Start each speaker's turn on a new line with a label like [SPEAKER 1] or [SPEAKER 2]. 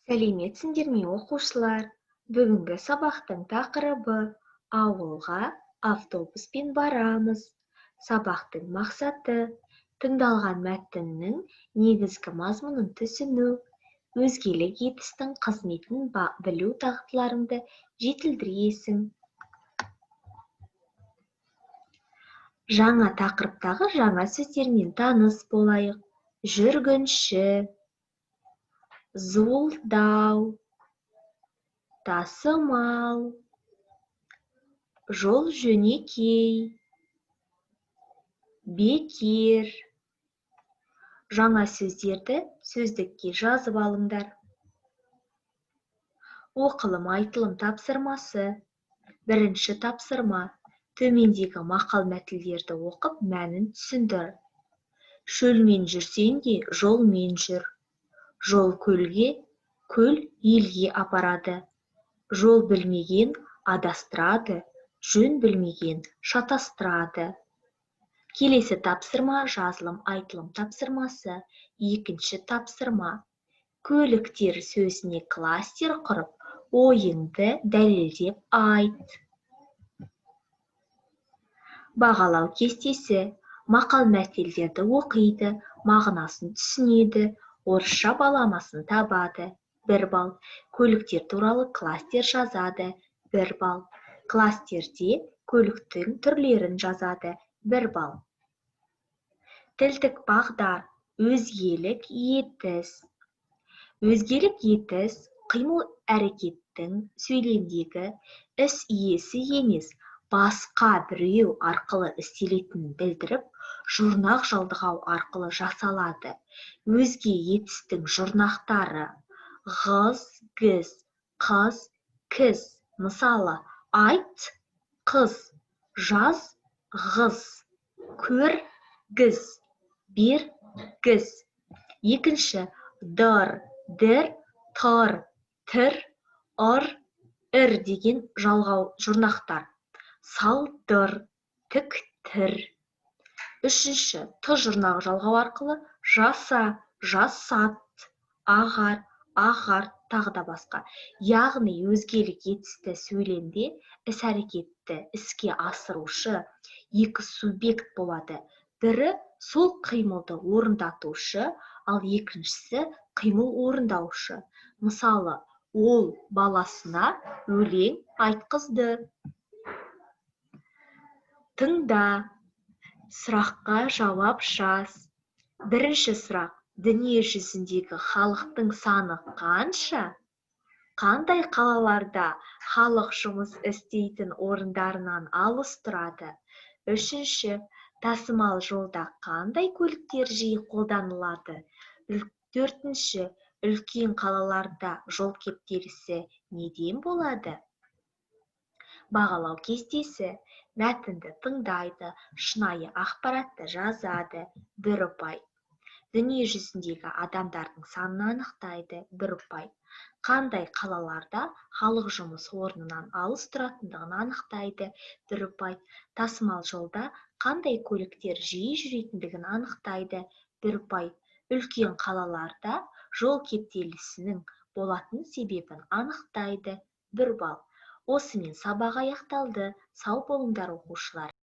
[SPEAKER 1] Сәлеметсіңдер ме, оқушылар? Бүгінгі сабақтың тақырыбы ауылға автобуспен барамыз. Сабақтың мақсаты тыңдалған мәтіннің негізгі мазмұнын түсіну, өзгелік етістің қызметін білу дағдыларыңды жетілдіресің. Жаңа тақырыптағы жаңа сөздермен таныс болайық. Жүргінші, зуылдау, тасымал, жол жөнекей, бекер. Жаңа сөздерді сөздікке жазып алыңдар. Оқылым айтылым тапсырмасы. Бірінші тапсырма. Төмендегі мақал-мәтелдерді оқып, мәнін түсіндір. Шөлмен жүрсең де жолмен жүр. Жол көлге, көл елге апарады. Жол білмеген адастырады, жөн білмеген шатастырады. Келесі тапсырма жазылым айтылым тапсырмасы. Екінші тапсырма. Көліктер сөзіне кластер құрып, ойыңды дәлелдеп айт. Бағалау кестесі. Мақал-мәтелдерді оқиды, мағынасын түсінеді, орысша баламасын табады. 1 балл. Көліктер туралы кластер жазады. 1 балл. Кластерде көліктің түрлерін жазады. 1 балл. Тілдік бағдар. Өзгелік етіс. Өзгелік етіс қимыл әрекеттің сөйлемдегі іс иесі емес, басқа біреу арқылы істелетінін білдіріп, жұрнақ жалғау арқылы жасалады. Өзге етістің жұрнақтары: ғыз, гіз, қыз, кіз. Мысалы, айт, қыз, жаз, ғыз, көр, гіз, бер, гіз. Екінші, дыр, дір, тыр, тір, ыр, ір деген жалғау жұрнақтар. Салдыр, тіктір. Үшінші, т жұрнағы жалғау арқылы жаса, жасат, ағар, ағар, тағы да басқа. Яғни өзгелік етісті сөйлемде іс-әрекетті іске асырушы екі субъект болады. Бірі сол қимылды орындатушы, ал екіншісі қимыл орындаушы. Мысалы, ол баласына өлең айтқызды. Тыңда. Сұраққа жауап жаз. Бірінші сұрақ. Дүние жүзіндегі халықтың саны қанша? Қандай қалаларда халық жұмыс істейтін орындарынан алыс тұрады? Үшінші, тасымал жолда қандай көліктер жиі қолданылады? Төртінші, үлкен қалаларда жол кептелісі неден болады? Бағалау кестесі. Мәтінді тыңдайды, шынайы ақпаратты жазады. 1 ұпай. Дүние жүзіндегі адамдардың санын анықтайды. 1 ұпай. Қандай қалаларда халық жұмыс орнынан алыс тұратындығын анықтайды. 1 ұпай. Тасымал жолда қандай көліктер жиі жүретіндігін анықтайды. 1 ұпай. Үлкен қалаларда жол кептелісінің болатын себебін анықтайды. 1 балл. Осымен сабақ аяқталды. Сау болыңдар, оқушылар.